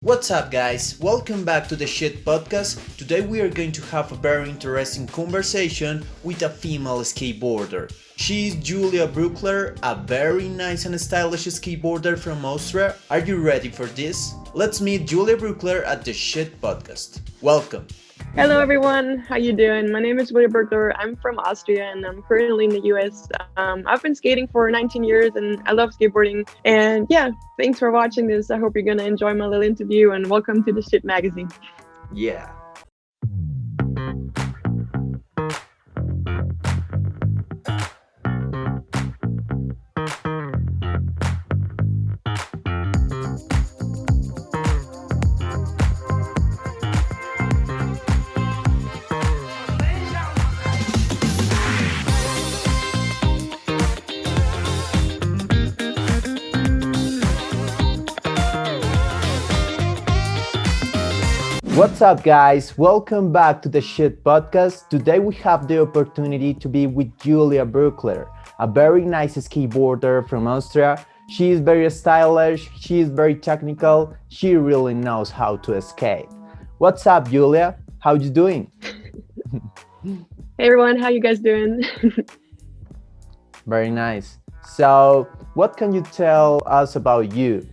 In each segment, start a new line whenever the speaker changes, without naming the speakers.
What's up, guys? Welcome back to the Shit Podcast. Today we are going to have a very interesting conversation with a female skateboarder. She is Julia Brueckler, a very nice and stylish skateboarder from Austria. Are you ready for this? Let's meet Julia Brueckler at the Shit Podcast. Welcome.
Hello everyone, how you doing? My name is Julia Brueckler. I'm from Austria and I'm currently in the US. I've been skating for 19 years and I love skateboarding. And yeah, thanks for watching this. I hope you're gonna enjoy my little interview and welcome to the Shit Magazine.
Yeah. What's up, guys? Welcome back to the Shit Podcast. Today we have the opportunity to be with Julia Brueckler, a very nice skateboarder from Austria. She is very stylish, she is very technical, she really knows how to skate. What's up, Julia? How you doing?
Hey everyone, how you guys doing?
Very nice. So, what can you tell us about you?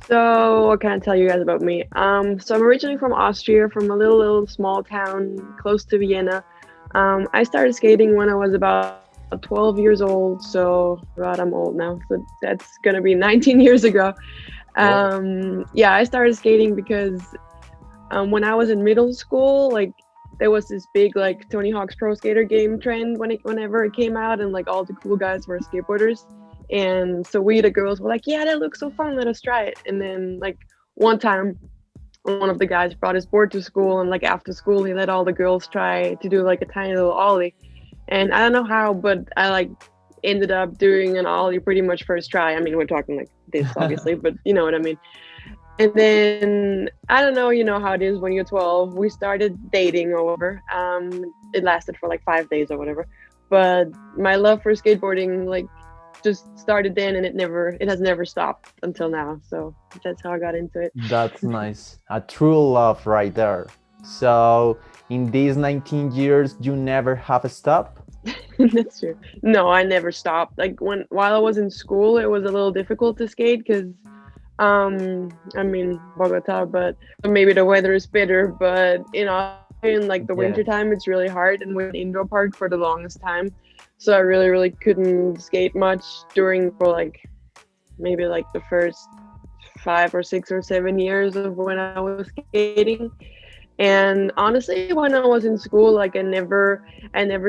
So what can I tell you guys about me? So I'm originally from Austria, from a little small town close to Vienna. I started skating when I was about 12 years old. So God, I'm old now. So that's gonna be 19 years ago. Yeah, I started skating because when I was in middle school, like there was this big like Tony Hawk's Pro Skater game trend whenever it came out, and like all the cool guys were skateboarders. And so we, the girls, were like, yeah, that looks so fun, let us try it. And then like one time, one of the guys brought his board to school, and like after school, he let all the girls try to do like a tiny little ollie. And I don't know how, but I like ended up doing an ollie pretty much first try. I mean, we're talking like this, obviously, but you know what I mean. And then, I don't know, you know how it is when you're 12. We started dating or whatever. It lasted for like 5 days or whatever. But my love for skateboarding, like, just started then, and it has never stopped until now. So that's how I got into it.
That's nice. A true love right there. So, in these 19 years, you never have a stop?
That's true. No, I never stopped. Like while I was in school, it was a little difficult to skate because I mean Bogota, but maybe the weather is better, but in like the winter time it's really hard, and we're in indoor park for the longest time. So I really couldn't skate much for like maybe like the first 5 or 6 or 7 years of when I was skating. And honestly, when I was in school, like I never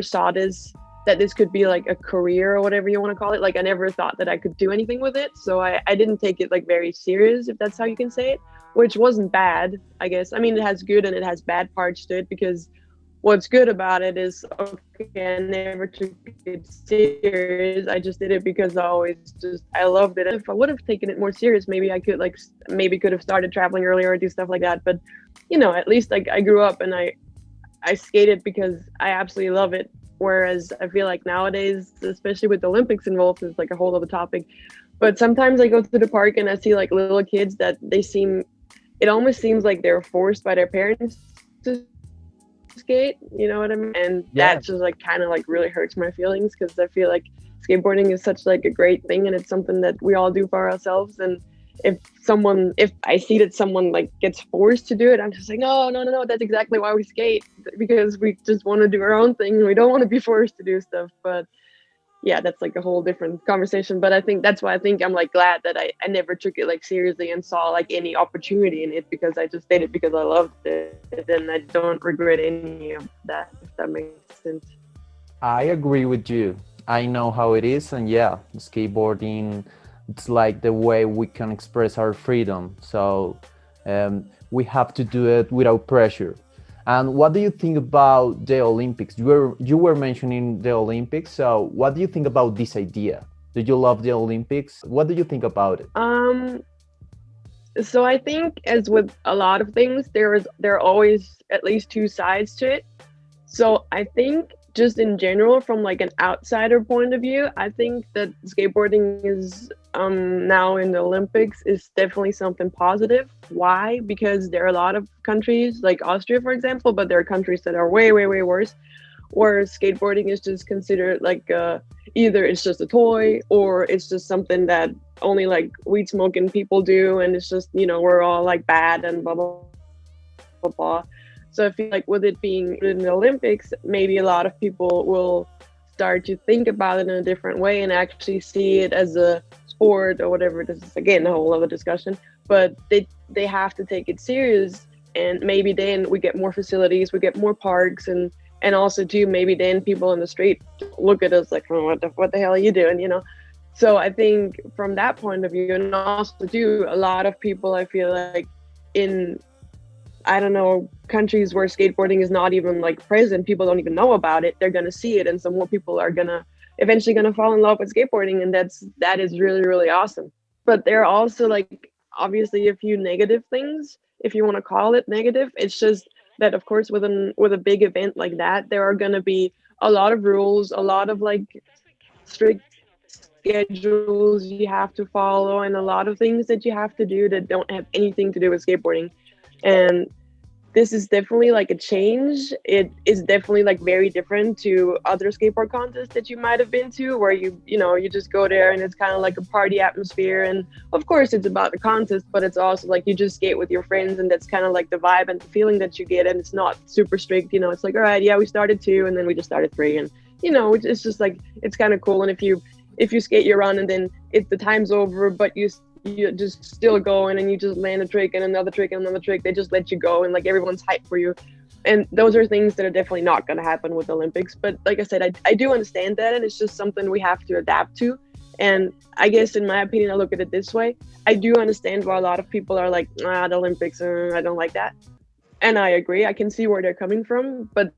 saw that this could be like a career or whatever you want to call it. Like I never thought that I could do anything with it. So I didn't take it like very serious, if that's how you can say it, which wasn't bad, I guess. I mean, it has good and it has bad parts to it, because what's good about it is, okay, I never took it serious. I just did it because I loved it. If I would have taken it more serious, maybe I could could have started traveling earlier or do stuff like that. But you know, at least like I grew up and I skated because I absolutely love it. Whereas I feel like nowadays, especially with the Olympics involved, is like a whole other topic. But sometimes I go to the park and I see like little kids that it almost seems like they're forced by their parents to skate, you know what I mean? And that just like kind of like really hurts my feelings, because I feel like skateboarding is such like a great thing, and it's something that we all do for ourselves. And if I see that someone like gets forced to do it, I'm just like, no, that's exactly why we skate, because we just want to do our own thing. We don't want to be forced to do stuff. But yeah, that's like a whole different conversation. But I think that's why I'm like glad that I never took it like seriously and saw like any opportunity in it, because I just did it because I loved it, and I don't regret any of that, if that makes sense.
I agree with you. I know how it is, and yeah, skateboarding, it's like the way we can express our freedom. So we have to do it without pressure. And what do you think about the Olympics? You were mentioning the Olympics. So what do you think about this idea? Do you love the Olympics? What do you think about it?
So I think, as with a lot of things, there are always at least two sides to it. So I think just in general, from like an outsider point of view, I think that skateboarding is now in the Olympics is definitely something positive. Why? Because there are a lot of countries like Austria, for example, but there are countries that are way, way, way worse, where skateboarding is just considered like either it's just a toy or it's just something that only like weed smoking people do, and it's just, you know, we're all like bad and blah blah blah blah. So I feel like with it being in the Olympics, maybe a lot of people will start to think about it in a different way and actually see it as a sport or whatever. This is again a whole other discussion, but they have to take it serious, and maybe then we get more facilities, we get more parks, and also too maybe then people in the street look at us like, oh, what the hell are you doing, you know? So I think from that point of view, and also too a lot of people, I feel like in, I don't know, countries where skateboarding is not even like present, people don't even know about it, they're gonna see it, and so more people are gonna eventually gonna fall in love with skateboarding, and that is really, really awesome. But there are also like obviously a few negative things, if you want to call it negative. It's just that of course with a big event like that, there are gonna be a lot of rules, a lot of like strict schedules you have to follow, and a lot of things that you have to do that don't have anything to do with skateboarding. And this is definitely like a change. It is definitely like very different to other skateboard contests that you might have been to, where you know, you just go there and it's kind of like a party atmosphere. And of course it's about the contest, but it's also like you just skate with your friends, and that's kind of like the vibe and the feeling that you get. And it's not super strict, you know, it's like, all right, yeah, we started 2 and then we just started 3, and you know, it's just like, it's kind of cool. And if you skate your run and then the time's over, but you just still going and you just land a trick and another trick and another trick, they just let you go, and like everyone's hyped for you. And those are things that are definitely not going to happen with the Olympics. But like I said, I do understand that, and it's just something we have to adapt to. And I guess in my opinion, I look at it this way. I do understand why a lot of people are like, the Olympics, I don't like that. And I agree, I can see where they're coming from. But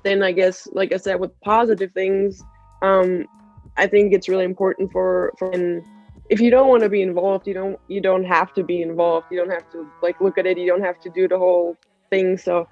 then I guess, like I said, with positive things, I think it's really important for and if you don't want to be involved, you don't have to be involved. You don't have to like look at it. You don't have to do the whole thing. So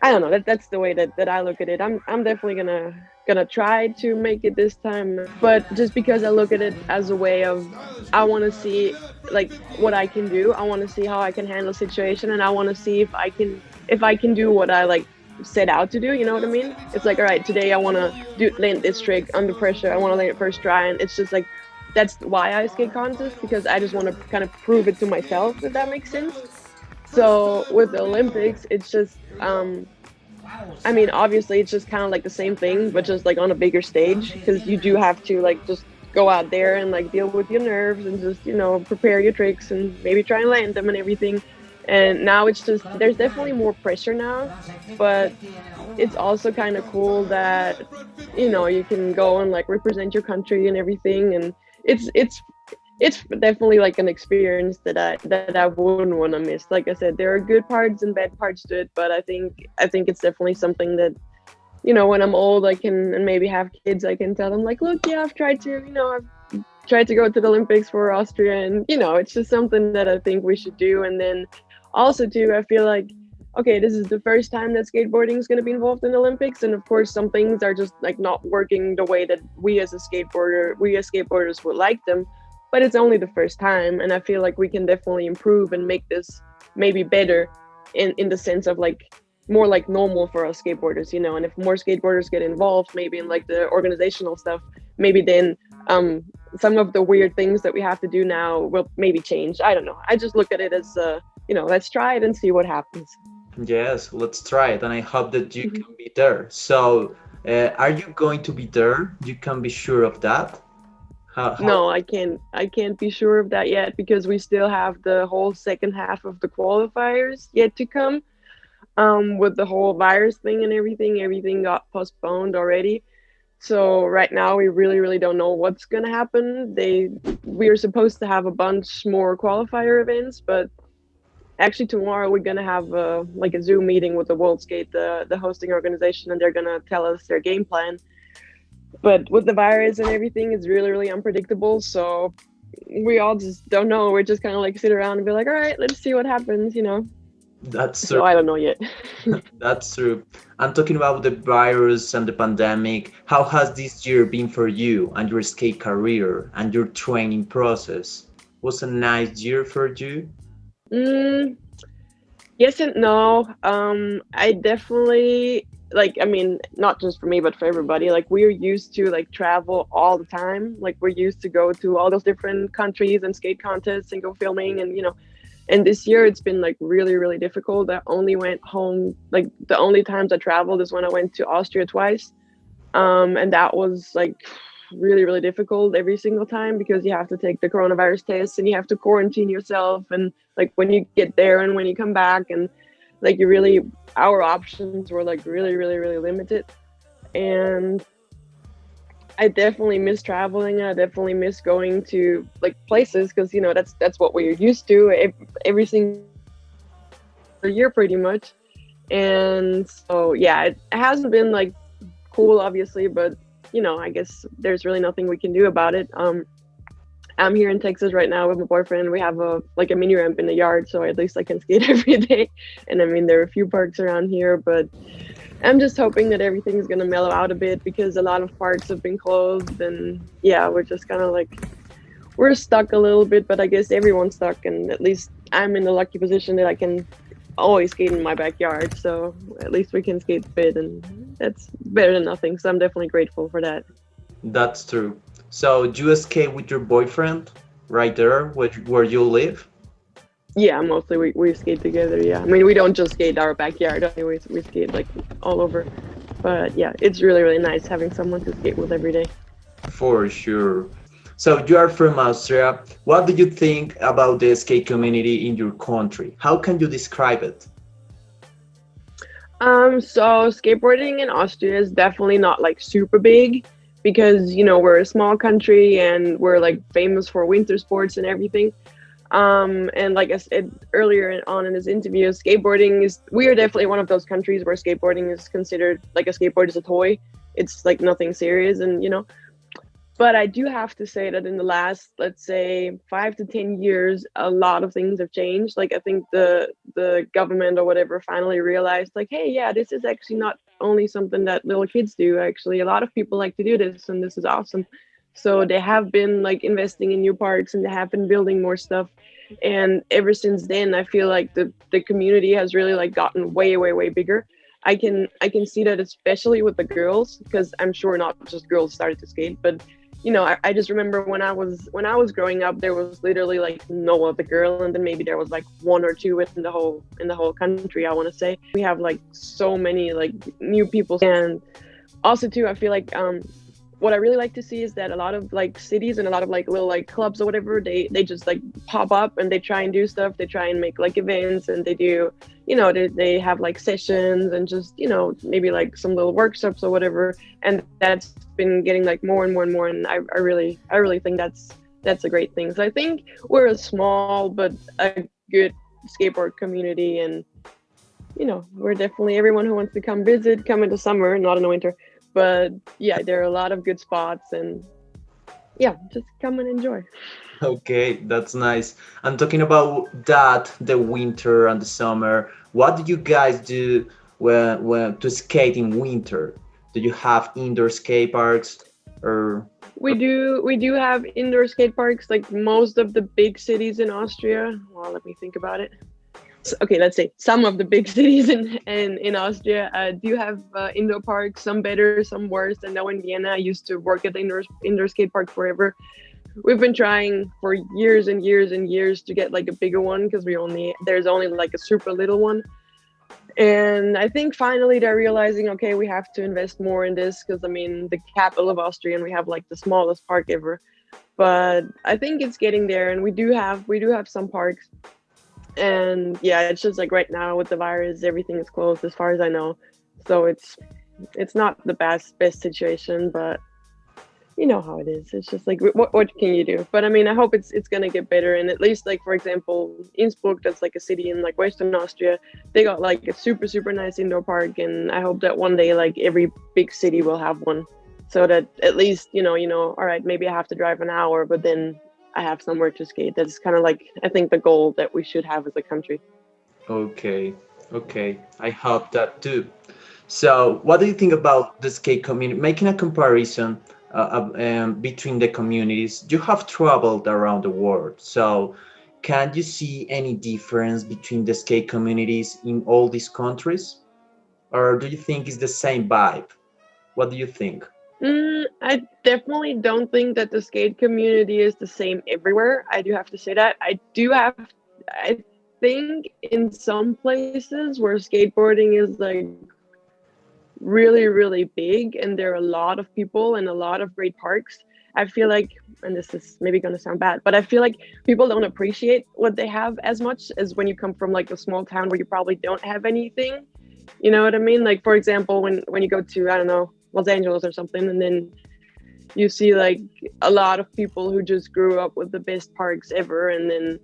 I don't know, that's the way that I look at it. I'm definitely gonna try to make it this time, but just because I look at it as a way of, I want to see like what I can do. I want to see how I can handle a situation, and I want to see if I can do what I like set out to do, you know what I mean? It's like, all right, today I want to land this trick under pressure. I want to land it first try, and it's just like, that's why I skate contests, because I just want to kind of prove it to myself, if that makes sense. So with the Olympics, it's just, I mean, obviously it's just kind of like the same thing, but just like on a bigger stage, because you do have to like just go out there and like deal with your nerves and just, you know, prepare your tricks and maybe try and land them and everything. And now it's just, there's definitely more pressure now, but it's also kind of cool that, you know, you can go and like represent your country and everything. And it's definitely like an experience that I wouldn't want to miss. Like I said, there are good parts and bad parts to it, but I think it's definitely something that, you know, when I'm old, I can, and maybe have kids, I can tell them like, look, yeah, I've tried to go to the Olympics for Austria, and you know, it's just something that I think we should do. And then also too, I feel like, okay, this is the first time that skateboarding is going to be involved in the Olympics, and of course some things are just like not working the way that we as skateboarders would like them, but it's only the first time, and I feel like we can definitely improve and make this maybe better in the sense of like more like normal for us skateboarders, you know. And if more skateboarders get involved maybe in like the organizational stuff, maybe then some of the weird things that we have to do now will maybe change. I don't know, I just look at it as you know, let's try it and see what happens.
Yes, let's try it, and I hope that you can be there. So are you going to be there? You can be sure of that? How...
No, I can't be sure of that yet, because we still have the whole second half of the qualifiers yet to come. With the whole virus thing and everything got postponed already. So right now we really don't know what's gonna happen. We are supposed to have a bunch more qualifier events, but actually tomorrow we're gonna have like a Zoom meeting with the World Skate, the hosting organization, and they're gonna tell us their game plan. But with the virus and everything, it's really unpredictable. So we all just don't know. We're just kind of like sit around and be like, all right, let's see what happens, you know.
That's true.
So I don't know yet.
That's true. I'm talking about the virus and the pandemic. How has this year been for you and your skate career and your training process? Was a nice year for you?
Mm, yes and no. I definitely like. I mean, not just for me, but for everybody. Like we're used to like travel all the time. Like we're used to go to all those different countries and skate contests and go filming and And this year it's been like really, really difficult. I only went home like the only times I traveled is when I went to Austria twice. And that was like really, really difficult every single time because you have to take the coronavirus test and you have to quarantine yourself and like when you get there and when you come back and like you really our options were like really, really, really limited. And I definitely miss traveling. I definitely miss going to like places because that's what we're used to every single year pretty much. And so yeah, it hasn't been like cool obviously, but I guess there's really nothing we can do about it. I'm here in Texas right now with my boyfriend. We have a mini ramp in the yard, so at least I can skate every day. And I mean, there are a few parks around here, but I'm just hoping that everything's gonna mellow out a bit because a lot of parks have been closed, and yeah, we're just kind of like we're stuck a little bit. But I guess everyone's stuck, and at least I'm in the lucky position that I can always skate in my backyard. So at least we can skate fit, and that's better than nothing. So I'm definitely grateful for that.
That's true. So you skate with your boyfriend right there where you live?
Yeah, mostly we skate together. Yeah, I mean we don't just skate our backyard. We skate like all over. But yeah, it's really really nice having someone to skate with every day.
For sure. So you are from Austria. What do you think about the skate community in your country? How can you describe it?
So skateboarding in Austria is definitely not like super big because we're a small country and we're like famous for winter sports and everything. And like I said earlier on in this interview, skateboarding is we are definitely one of those countries where skateboarding is considered like a skateboard is a toy. It's like nothing serious, and but I do have to say that in the last, let's say, 5 to 10 years, a lot of things have changed. Like I think the government or whatever finally realized, like, hey, yeah, this is actually not only something that little kids do. Actually, a lot of people like to do this, and this is awesome. So they have been like investing in new parks, and they have been building more stuff. And ever since then, I feel like the community has really like gotten way, way, way bigger. I can see that especially with the girls because I'm sure not just girls started to skate, but I just remember when I was growing up, there was literally like no other girl, and then maybe there was like one or two in the whole country. I want to say we have like so many like new people, and also too, I feel like what I really like to see is that a lot of like cities and a lot of like little like clubs or whatever, they just like pop up and they try and do stuff. They try and make like events, and they do, they have like sessions and just, maybe like some little workshops or whatever. And that's been getting like more and more and more. And I really think that's a great thing. So I think we're a small but a good skateboard community, and we're definitely everyone who wants to come visit, come in the summer, not in the winter. But yeah, there are a lot of good spots, and yeah, just come and enjoy.
Okay, that's nice. I'm talking about that, the winter and the summer. What do you guys do when to skate in winter? Do you have indoor skate parks or
We do have indoor skate parks, like most of the big cities in Austria. Well, let me think about it. Okay, let's say some of the big cities in Austria do have indoor parks, some better, some worse. I know in Vienna, I used to work at the indoor skate park forever. We've been trying for years and years and years to get like a bigger one because there's only like a super little one. And I think finally they're realizing, okay, we have to invest more in this because I mean the capital of Austria, and we have like the smallest park ever. But I think it's getting there, and we do have some parks. And yeah, it's just like right now with the virus, everything is closed as far as I know. So it's not the best situation, but you know how it is. It's just like what can you do? But I mean, I hope it's gonna get better. And at least like for example, Innsbruck, that's like a city in like Western Austria, they got like a super super nice indoor park, and I hope that one day like every big city will have one, so that at least all right, maybe I have to drive an hour, but then I have somewhere to skate. That's kind of like I think the goal that we should have as a country.
Okay, okay. I hope that too. So, what do you think about the skate community? Making a comparison between the communities, you have traveled around the world. So, can you see any difference between the skate communities in all these countries? Or do you think it's the same vibe? What do you think?
I definitely don't think that the skate community is the same everywhere. I do have to say that. I think in some places where skateboarding is like really, really big and there are a lot of people and a lot of great parks, I feel like, and this is maybe going to sound bad, but I feel like people don't appreciate what they have as much as when you come from like a small town where you probably don't have anything. You know what I mean? Like, for example, when you go to, I don't know, Los Angeles or something, and then you see like a lot of people who just grew up with the best parks ever, and then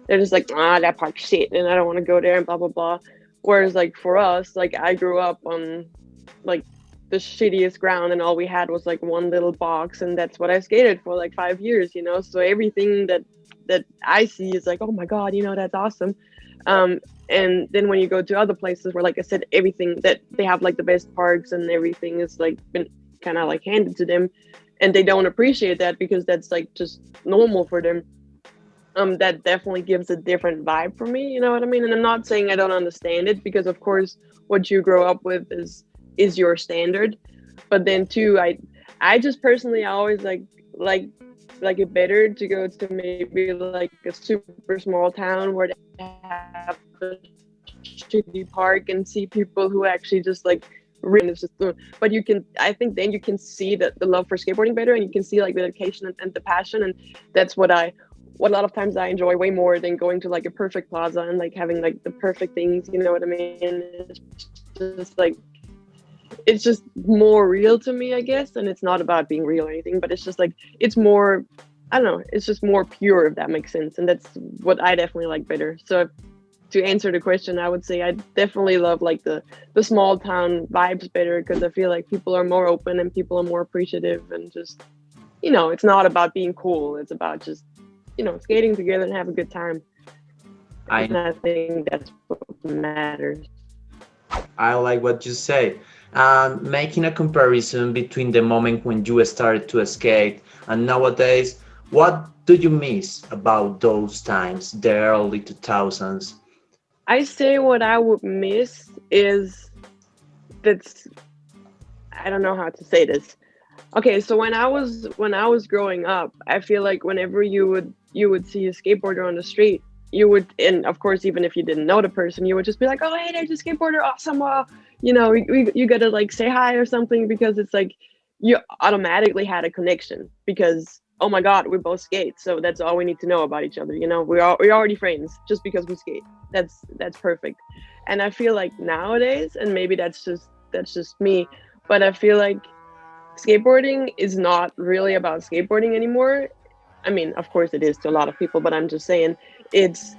they're just like, ah, that park's shit, and I don't want to go there, and blah blah blah. Whereas like for us, like I grew up on like the shittiest ground, and all we had was like one little box, and that's what I skated for like 5 years, you know. So everything that I see is like, oh my god, you know, that's awesome. And then when you go to other places where, like I said, everything that they have like the best parks and everything is like been kind of like handed to them, and they don't appreciate that because that's like just normal for them. That definitely gives a different vibe for me, you know what I mean? And I'm not saying I don't understand it, because of course what you grow up with is your standard. But then too, I just personally, I always like it better to go to maybe like a super small town where they have a shitty park and see people who actually just like really just but you can, I think then you can see the love for skateboarding better, and you can see like the dedication and the passion. And that's what a lot of times I enjoy way more than going to like a perfect plaza and like having like the perfect things, you know what I mean? It's just like, it's just more real to me, I guess. And it's not about being real or anything, but it's just like, it's more, I don't know, it's just more pure, if that makes sense. And that's what I definitely like better. So to answer the question, I would say I definitely love like the small town vibes better, because I feel like people are more open and people are more appreciative, and just, you know, it's not about being cool. It's about just, you know, skating together and have a good time. And I think that's what matters.
I like what you say. Making a comparison between the moment when you started to skate and nowadays, what do you miss about those times, the early 2000s?
I say what I would miss is that's, I don't know how to say this. Okay, so when I was growing up, I feel like whenever you would see a skateboarder on the street, you would, and of course, even if you didn't know the person, you would just be like, oh, hey, there's a skateboarder, awesome. You know, you gotta like say hi or something, because it's like you automatically had a connection, because oh my god, we both skate, so that's all we need to know about each other. You know, we're already friends just because we skate. That's perfect. And I feel like nowadays, and maybe that's just me, but I feel like skateboarding is not really about skateboarding anymore. I mean, of course it is to a lot of people, but I'm just saying, it's,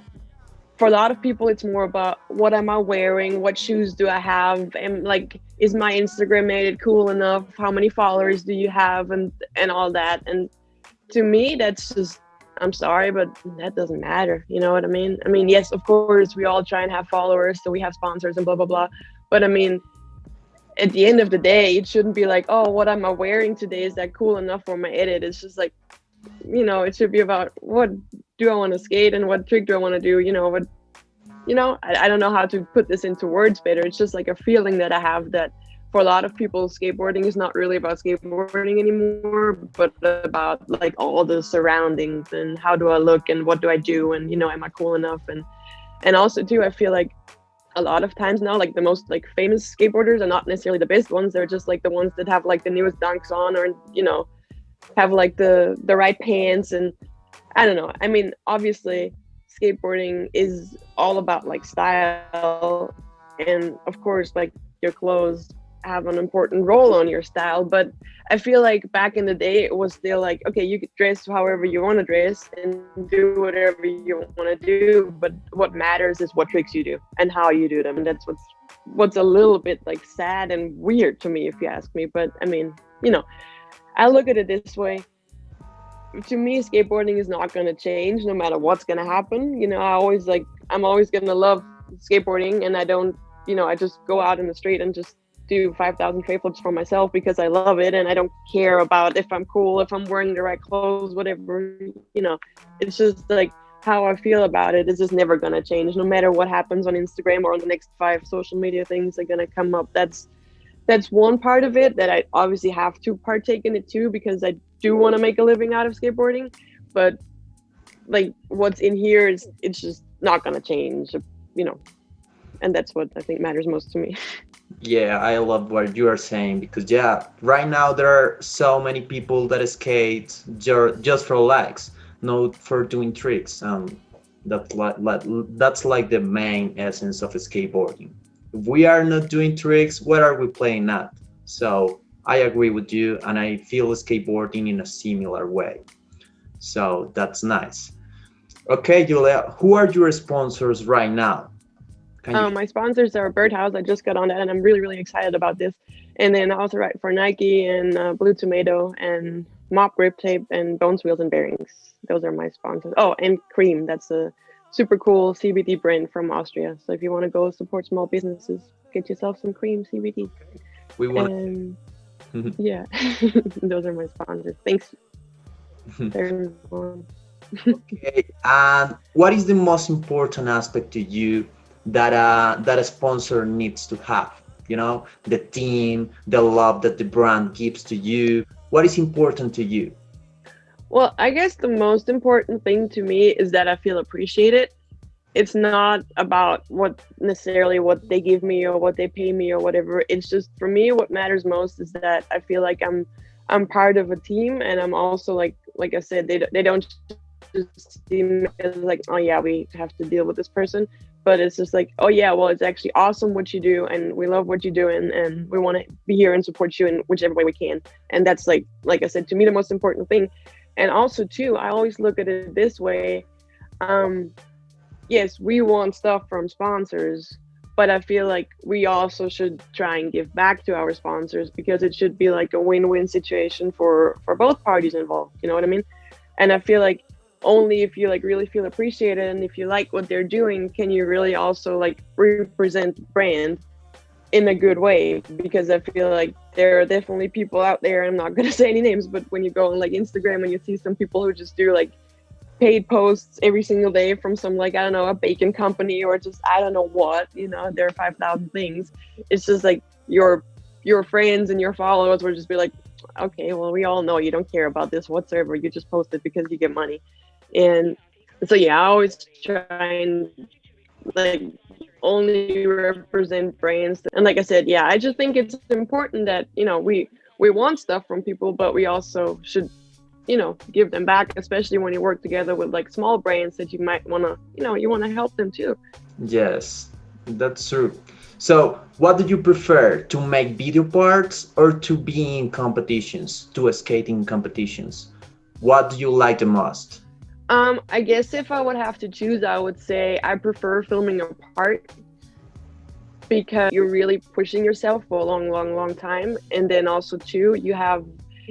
for a lot of people, it's more about what am I wearing, what shoes do I have, and like, is my Instagram made it cool enough, how many followers do you have, and all that. And to me, that's just, I'm sorry, but that doesn't matter. You know what I mean? I mean, yes, of course, we all try and have followers, so we have sponsors and blah, blah, blah. But I mean, at the end of the day, it shouldn't be like, oh, what am I wearing today? Is that cool enough for my edit? It's just like, you know, it should be about what do I want to skate and what trick do I want to do? You know, what, you know, I don't know how to put this into words better. It's just like a feeling that I have that for a lot of people, skateboarding is not really about skateboarding anymore, but about like all the surroundings and how do I look and what do I do, and, you know, am I cool enough? And also too, I feel like a lot of times now, like the most like famous skateboarders are not necessarily the best ones. They're just like the ones that have like the newest dunks on, or, you know, have like the right pants. And I don't know. I mean, obviously skateboarding is all about like style, and of course like your clothes have an important role on your style, but I feel like back in the day it was still like, okay, you could dress however you want to dress and do whatever you want to do, but what matters is what tricks you do and how you do them. And that's what's a little bit like sad and weird to me, if you ask me. But I mean, you know, I look at it this way. To me, skateboarding is not going to change no matter what's going to happen. You know, I'm always going to love skateboarding, and I don't, I just go out in the street and just do 5,000 tray flips for myself because I love it, and I don't care about if I'm cool, if I'm wearing the right clothes, whatever. It's just like how I feel about it is just never gonna change, no matter what happens on Instagram or on the next 5 social media things are gonna come up. That's one part of it that I obviously have to partake in it too, because I do want to make a living out of skateboarding. But like what's in here it's just not gonna change, and that's what I think matters most to me.
Yeah, I love what you are saying because yeah, right now there are so many people that skate just for likes, not for doing tricks. That's like the main essence of skateboarding. If we are not doing tricks, what are we playing at? So I agree with you, and I feel skateboarding in a similar way. So that's nice. Okay, Julia, who are your sponsors right now? Can you?
My sponsors are Birdhouse. I just got on that, and I'm really, really excited about this. And then I also write for Nike and Blue Tomato and Mop Grip Tape and Bones Wheels and Bearings. Those are my sponsors. Oh, and Cream. That's a super cool CBD brand from Austria. So if you want to go support small businesses, get yourself some Cream CBD.
We want.
And yeah, those are my sponsors. Thanks, everyone.
Okay, and what is the most important aspect to you that a sponsor needs to have? The team, the love that the brand gives to you. What is important to you?
Well, I guess the most important thing to me is that I feel appreciated. It's not about what they give me or what they pay me or whatever. It's just, for me, what matters most is that I feel like I'm part of a team, and I'm also like I said, they don't just see me as like, oh yeah, we have to deal with this person, but it's just like, oh yeah, well, it's actually awesome what you do, and we love what you do, and we want to be here and support you in whichever way we can. And that's like I said, to me, the most important thing. And also too, I always look at it this way. Yes, we want stuff from sponsors, but I feel like we also should try and give back to our sponsors, because it should be like a win-win situation for both parties involved. You know what I mean? And I feel like only if you like really feel appreciated and if you like what they're doing, can you really also like represent brand in a good way. Because I feel like there are definitely people out there, I'm not gonna say any names, but when you go on like Instagram and you see some people who just do like paid posts every single day from some, like, I don't know, a bacon company or just I don't know what, there are 5,000 things. It's just like your friends and your followers will just be like, okay, well, we all know you don't care about this whatsoever, you just post it because you get money. And so yeah, I always try and like only represent brands. And like I said, yeah, I just think it's important that we want stuff from people, but we also should give them back, especially when you work together with like small brands that you might want to you want to help them too.
Yes, that's true. So what do you prefer, to make video parts or to be in competitions, to skating competitions? What do you like the most?
I guess if I would have to choose, I would say I prefer filming a part, because you're really pushing yourself for a long time. And then also too,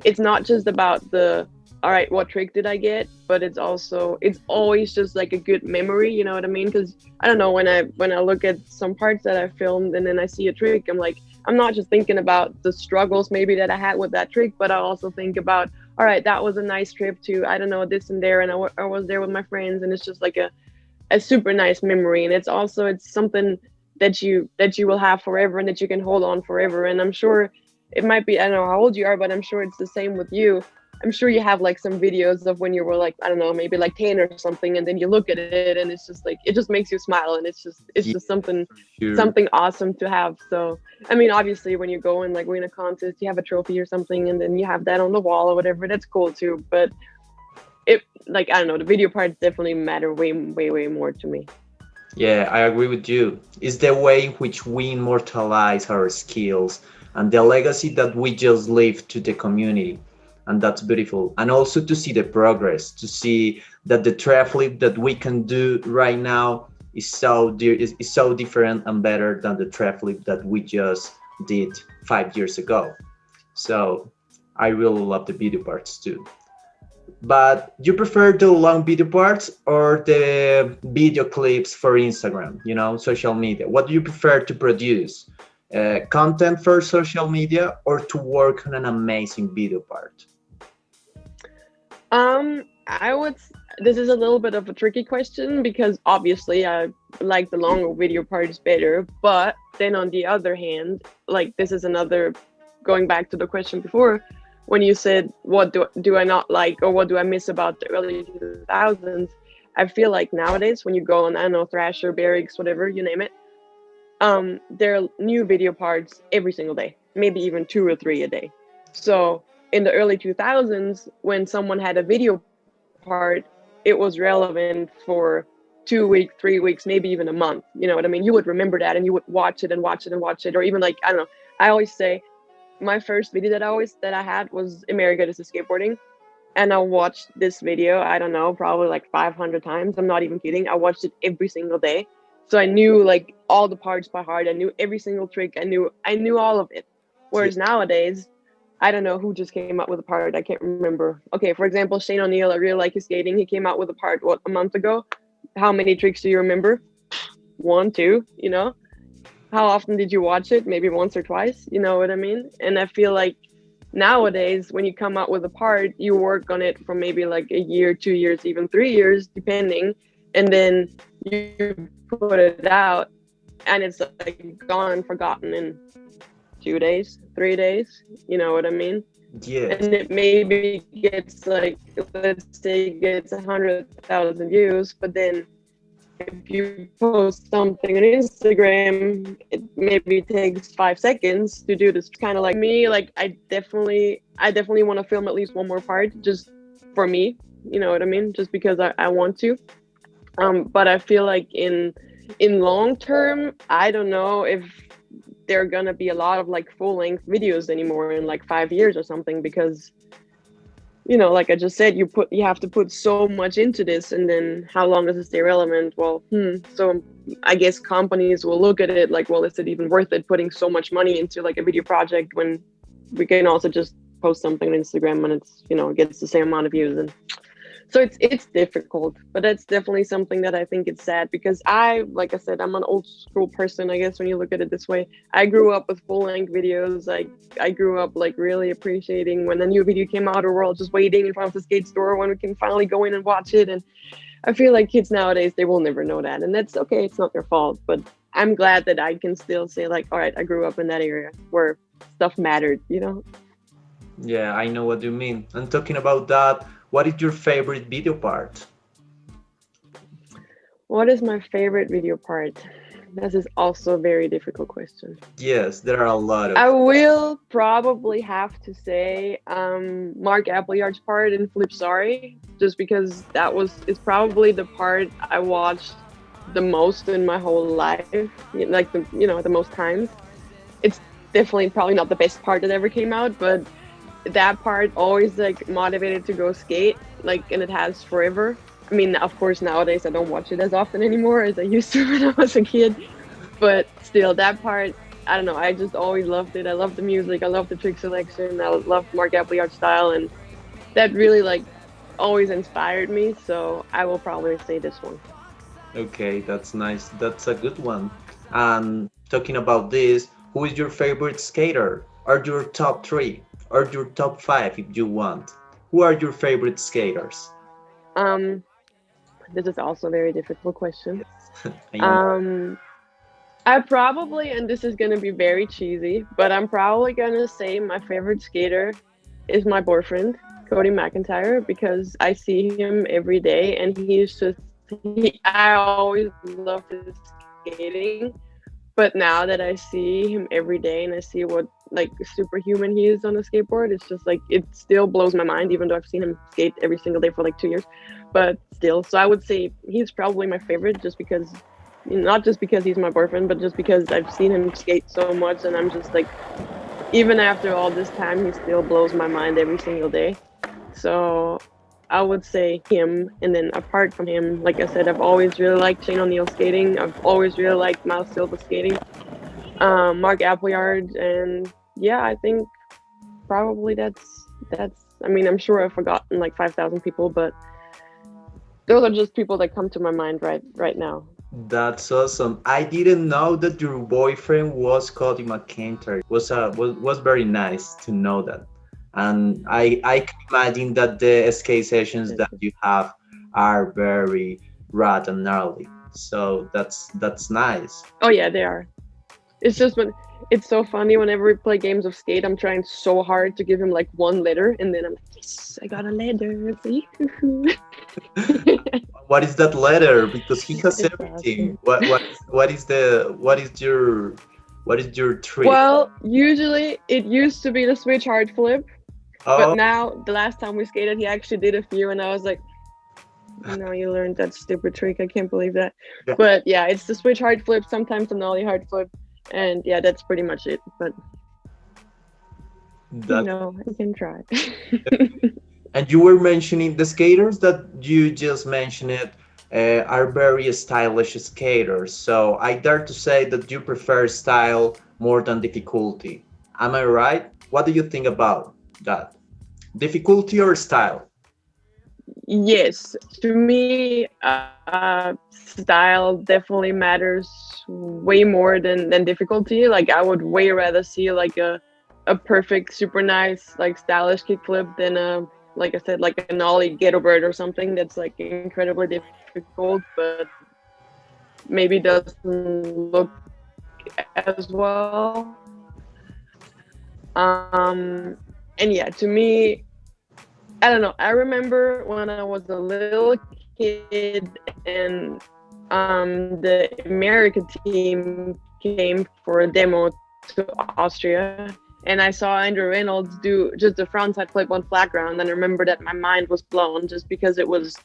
it's not just about the, all right, what trick did I get? But it's always just like a good memory, you know what I mean? Because I don't know, when I look at some parts that I filmed and then I see a trick, I'm like, I'm not just thinking about the struggles maybe that I had with that trick, but I also think about, all right, that was a nice trip to, I don't know, this and there, and I was there with my friends, and it's just like a super nice memory. And it's something that you will have forever and that you can hold on forever. And I'm sure it might be, I don't know how old you are, but I'm sure it's the same with you. I'm sure you have like some videos of when you were like, I don't know, maybe like 10 or something, and then you look at it and it's just like, it just makes you smile, and it's just something awesome to have. So I mean, obviously when you go and like win a contest, you have a trophy or something, and then you have that on the wall or whatever, that's cool too. But it, like, I don't know, the video parts definitely matter way more to me.
Yeah, I agree with you. It's the way in which we immortalize our skills and the legacy that we just leave to the community. And that's beautiful. And also to see the progress, to see that the tray flip that we can do right now is so different and better than the tray flip that we just did 5 years ago. So I really love the video parts too. But you prefer the long video parts or the video clips for Instagram, social media? What do you prefer to produce? Content for social media or to work on an amazing video part?
I would. This is a little bit of a tricky question because obviously I like the longer video parts better, but then on the other hand, like this is another going back to the question before when you said what do I not like or what do I miss about the early 2000s. I feel like nowadays when you go on, I don't know, Thrasher, Barracks, whatever you name it, there are new video parts every single day, maybe even 2 or 3 a day. So in the early 2000s, when someone had a video part, it was relevant for 2 weeks, 3 weeks, maybe even a month. You know what I mean? You would remember that and you would watch it and watch it and watch it. Or even like, I don't know, I always say my first video that I had was America, This is Skateboarding. And I watched this video, I don't know, probably like 500 times. I'm not even kidding. I watched it every single day. So I knew like all the parts by heart. I knew every single trick. I knew all of it. Whereas nowadays, I don't know who just came out with a part. I can't remember. Okay, for example, Shane O'Neill, I really like his skating. He came out with a part, a month ago? How many tricks do you remember? 1, 2, How often did you watch it? Maybe once or twice, you know what I mean? And I feel like nowadays, when you come out with a part, you work on it for maybe like a year, 2 years, even 3 years, depending. And then you put it out and it's like gone and forgotten in 2 days, 3 days, you know what I mean?
Yes.
And it maybe gets like, let's say it gets 100,000 views, but then if you post something on Instagram, it maybe takes 5 seconds to do this. Kind of like me, like I definitely want to film at least one more part just for me, you know what I mean? Just because I want to. But I feel like in long term, I don't know if there are gonna be a lot of like full-length videos anymore in like 5 years or something, because like I just said, you have to put so much into this, and then how long does it stay relevant? Well, so I guess companies will look at it like, well, is it even worth it putting so much money into like a video project when we can also just post something on Instagram and it's it gets the same amount of views? And so it's difficult, but that's definitely something that I think it's sad, because like I said, I'm an old school person, I guess, when you look at it this way. I grew up with full-length videos. I grew up like really appreciating when a new video came out, or we're all just waiting in front of the skate store when we can finally go in and watch it. And I feel like kids nowadays, they will never know that, and that's okay. It's not their fault, but I'm glad that I can still say like, all right, I grew up in that area where stuff mattered,
Yeah, I know what you mean. And talking about that, what is your favorite video part?
What is my favorite video part? This is also a very difficult question.
Yes, there are a lot of.
I will probably have to say Mark Appleyard's part in Flip Sorry, just because is probably the part I watched the most in my whole life, like the most times. It's definitely probably not the best part that ever came out, but that part always like motivated to go skate, like, and it has forever. I mean, of course, nowadays I don't watch it as often anymore as I used to when I was a kid, but still, that part, I don't know, I just always loved it. I love the music, I love the trick selection, I love Mark Appleyard's style, and that really like always inspired me. So I will probably say this one.
Okay, that's nice. That's a good one. And talking about this, who is your favorite skater? Or your top 3? Or your top 5 if you want? Who are your favorite skaters?
This is also a very difficult question.
Yes.
I probably, and this is gonna be very cheesy, but I'm probably gonna say my favorite skater is my boyfriend, Cody McIntyre, because I see him every day, and I always loved his skating. But now that I see him every day and I see what like superhuman he is on a skateboard, it's just like, it still blows my mind, even though I've seen him skate every single day for like 2 years, but still. So I would say he's probably my favorite, just because, not just because he's my boyfriend, but just because I've seen him skate so much, and I'm just like, even after all this time, he still blows my mind every single day. So I would say him. And then apart from him, like I said, I've always really liked Shane O'Neill skating. I've always really liked Miles Silva skating. Mark Appleyard, and yeah, I think probably that's I mean, I'm sure I've forgotten like 5,000 people, but those are just people that come to my mind right now.
That's awesome. I didn't know that your boyfriend was Cody McIntyre. Was very nice to know that. And I can imagine that the skate sessions that you have are very rad and gnarly. So that's nice.
Oh yeah, they are. It's just when it's so funny whenever we play games of skate, I'm trying so hard to give him like one letter, and then I'm like, yes, I got a letter. See?
What is that letter? Because he has
It's
everything.
awesome.
What is your trick?
Well, usually it used to be the switch hard flip, but
Oh,
now the last time we skated, he actually did a few, and I was like, no, you learned that stupid trick. I can't believe that.
yeah,
But yeah, it's the switch hard flip, sometimes the nollie hard flip, and yeah, that's pretty much it. But
that.
I can try.
And you were mentioning the skaters that you just mentioned it are very stylish skaters. So I dare to say that you prefer style more than difficulty. Am I right? What do you think about that? Difficulty or style?
Yes, to me, style definitely matters way more than difficulty. Like I would way rather see like a perfect, super nice, like stylish kickflip than a, like I said, like an ollie ghetto bird or something that's like incredibly difficult, but maybe doesn't look as well. And yeah, to me, I don't know. I remember when I was a little kid and the American team came for a demo to Austria, and I saw Andrew Reynolds do just a frontside flip on flat ground, and I remember that my mind was blown just because it was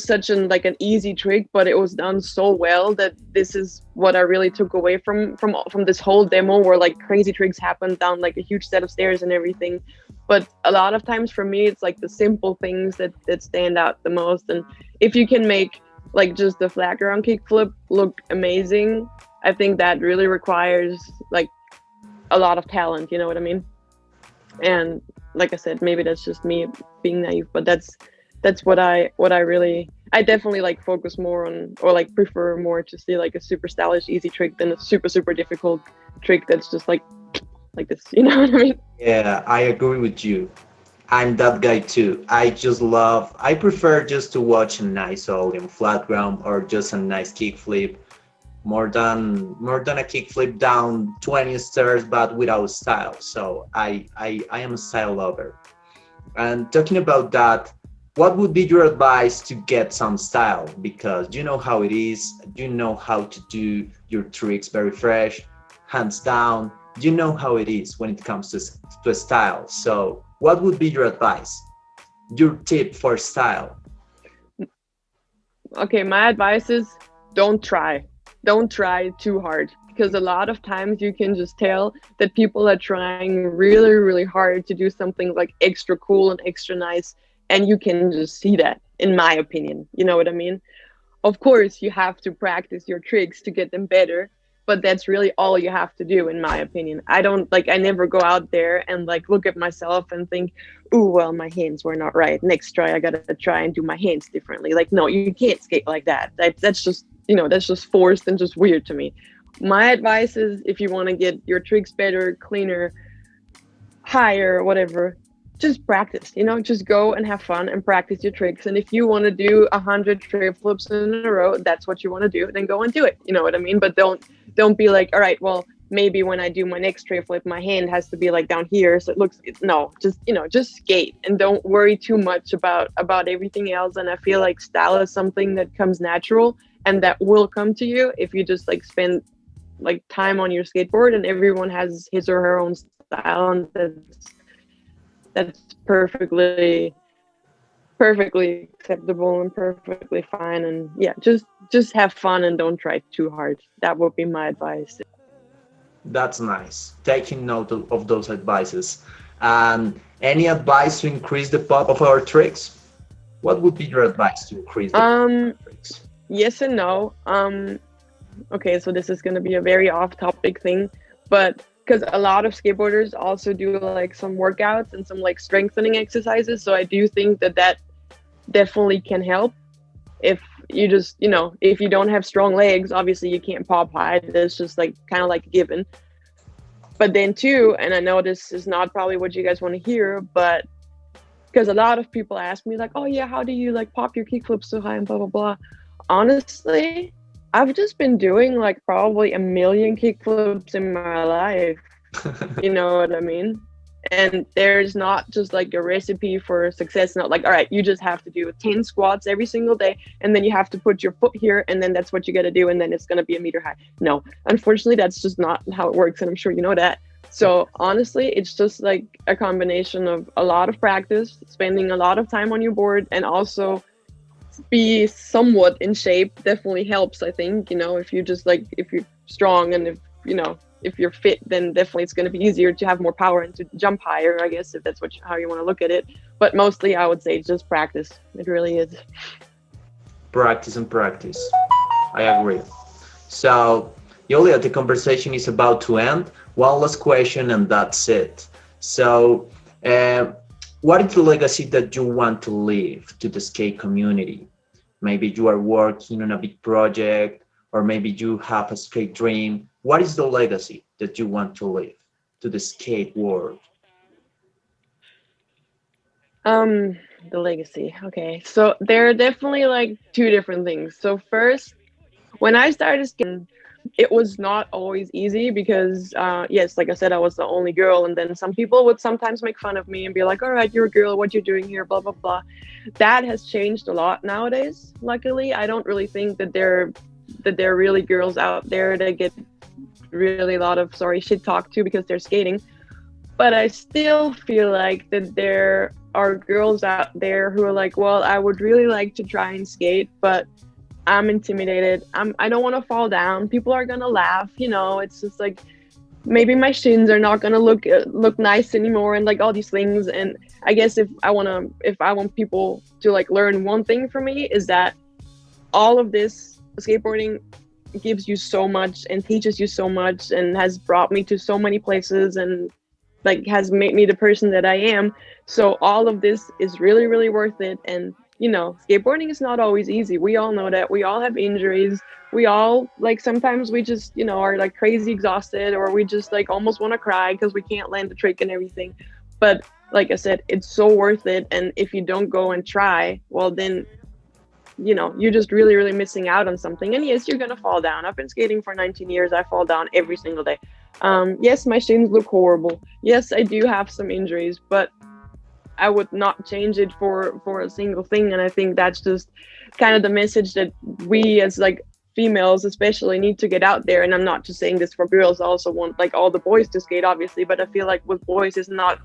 such an easy trick, but it was done so well that this is what I really took away from this whole demo, where like crazy tricks happen down like a huge set of stairs and everything. But a lot of times for me, it's like the simple things that stand out the most. And if you can make like just the flat ground kickflip look amazing, I think that really requires like a lot of talent. You know what I mean? And like I said, maybe that's just me being naive, but that's what I definitely like focus more on, or like prefer more to see like a super stylish easy trick than a super difficult trick that's just like this. You know what I mean?
Yeah, I agree with you. I'm that guy too. I prefer just to watch a nice ollie on flat ground or just a nice kickflip more than a kickflip down 20 stairs but without style. So I am a style lover. And talking about that, what would be your advice to get some style? Because you know how it is, you know how to do your tricks very fresh, hands down. You know how it is when it comes to style. So what would be your advice? Your tip for style?
Okay, my advice is don't try too hard, because a lot of times you can just tell that people are trying really hard to do something like extra cool and extra nice, and you can just see that, in my opinion. You know what I mean? Of course you have to practice your tricks to get them better, but that's really all you have to do, in my opinion. I never go out there and like look at myself and think, ooh, well, my hands were not right, next try I gotta try and do my hands differently. Like, no, you can't skate like that. That's just, that's just forced and just weird to me. My advice is, if you want to get your tricks better, cleaner, higher, whatever, just practice. Just go and have fun and practice your tricks. And if you want to do 100 tray flips in a row, that's what you want to do, then go and do it. You know what I mean? But don't be like, all right, well, maybe when I do my next tray flip, my hand has to be like down here, so it looks, no, just skate and don't worry too much about everything else. And I feel like style is something that comes natural and that will come to you if you just like spend like time on your skateboard, and everyone has his or her own style, and that's perfectly acceptable and perfectly fine. And yeah, just have fun and don't try too hard. That would be my advice.
That's nice. Taking note of those advices. Any advice to increase the pop of our tricks? What would be your advice to increase the pop of our tricks?
Yes and no. Okay, so this is going to be a very off-topic thing, but because a lot of skateboarders also do like some workouts and some like strengthening exercises. So I do think that that definitely can help. If you just, if you don't have strong legs, obviously you can't pop high. That's just like kind of like a given. But then too, and I know this is not probably what you guys want to hear, but because a lot of people ask me like, oh yeah, how do you like pop your kickflip so high and blah, blah, blah. Honestly, I've just been doing like probably a million kickflips in my life. You know what I mean? And there's not just like a recipe for success. Not like, all right, you just have to do 10 squats every single day, and then you have to put your foot here, and then that's what you got to do, and then it's going to be a meter high. No, unfortunately, that's just not how it works, and I'm sure you know that. So honestly, it's just like a combination of a lot of practice, spending a lot of time on your board, and also be somewhat in shape definitely helps. I think, if you just like, if you're strong and if you're fit, then definitely it's going to be easier to have more power and to jump higher, I guess, if that's how you want to look at it. But mostly I would say just practice. It really is.
Practice and practice. I agree. So, Julia, the conversation is about to end. One last question and that's it. So, what is the legacy that you want to leave to the skate community? Maybe you are working on a big project, or maybe you have a skate dream. What is the legacy that you want to leave to the skate world?
The legacy. Okay. So there are definitely like two different things. So first, when I started skating, it was not always easy because, yes, like I said, I was the only girl. And then some people would sometimes make fun of me and be like, all right, you're a girl, what you doing here, blah, blah, blah. That has changed a lot nowadays. Luckily, I don't really think that there are really girls out there that get really a lot of shit talked to because they're skating. But I still feel like that there are girls out there who are like, well, I would really like to try and skate, but I'm intimidated. I don't want to fall down. People are gonna laugh. It's just like maybe my shins are not gonna look nice anymore, and like all these things. And I guess if I want people to like learn one thing from me, is that all of this skateboarding gives you so much and teaches you so much and has brought me to so many places and like has made me the person that I am. So all of this is really, really worth it. And skateboarding is not always easy. We all know that. We all have injuries. We all like sometimes we just are like crazy exhausted, or we just like almost want to cry because we can't land the trick and everything. But like I said, it's so worth it. And if you don't go and try, well then you're just really, really missing out on something. And yes, you're gonna fall down. I've been skating for 19 years. I fall down every single day. Yes, my shins look horrible. Yes, I do have some injuries, but I would not change it for a single thing. And I think that's just kind of the message that we as like females especially need to get out there. And I'm not just saying this for girls. I also want like all the boys to skate, obviously, but I feel like with boys it's not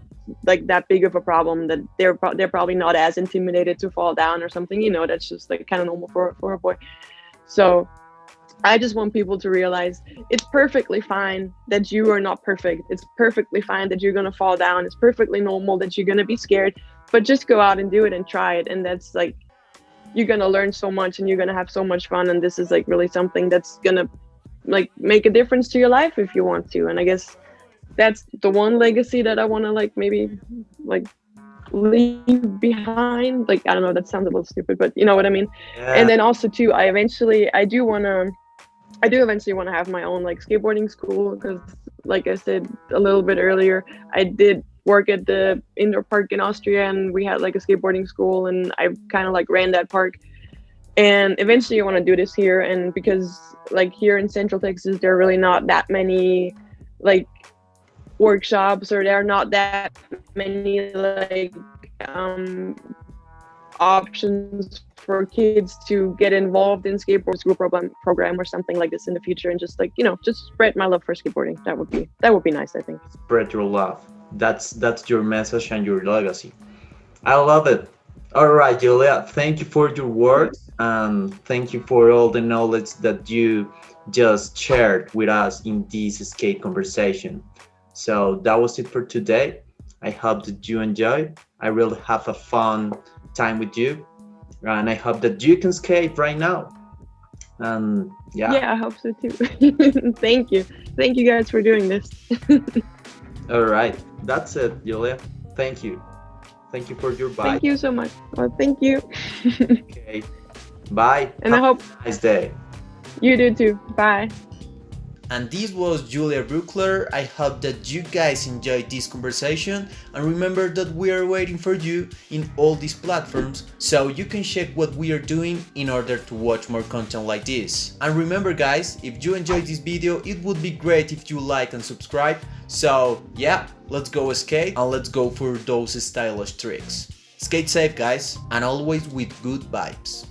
like that big of a problem, that they're probably not as intimidated to fall down or something. That's just like kind of normal for a boy. So I just want people to realize it's perfectly fine that you are not perfect. It's perfectly fine that you're gonna fall down. It's perfectly normal that you're gonna be scared, but just go out and do it and try it. And that's like, you're gonna learn so much and you're gonna have so much fun. And this is like really something that's gonna like make a difference to your life if you want to. And I guess that's the one legacy that I want to like maybe like leave behind. Like, I don't know, that sounds a little stupid, but you know what I mean? Yeah. And then also too, I do eventually want to have my own like skateboarding school, because like I said a little bit earlier, I did work at the indoor park in Austria, and we had like a skateboarding school, and I kind of like ran that park. And eventually I want to do this here, and because like here in Central Texas, there are really not that many like workshops, or there are not that many like options for kids to get involved in skateboard school program or something like this in the future, and just like just spread my love for skateboarding. That would be nice, I think.
Spread your love. That's your message and your legacy. I love it. All right, Julia, thank you for your words, and thank you for all the knowledge that you just shared with us in this skate conversation. So that was it for today. I hope that you enjoyed. I really have a fun time with you, and I hope that you can skate right now. And yeah.
Yeah, I hope so too. Thank you. Thank you guys for doing this.
All right. That's it, Julia. Thank you. Thank you for your bye.
Thank you so much. Well, thank you.
Okay. Bye.
And I hope
a nice day.
you do too. Bye.
And this was Julia Brueckler. I hope that you guys enjoyed this conversation, and remember that we are waiting for you in all these platforms so you can check what we are doing in order to watch more content like this. And remember guys, if you enjoyed this video, it would be great if you like and subscribe. So yeah, let's go skate and let's go for those stylish tricks. Skate safe guys, and always with good vibes.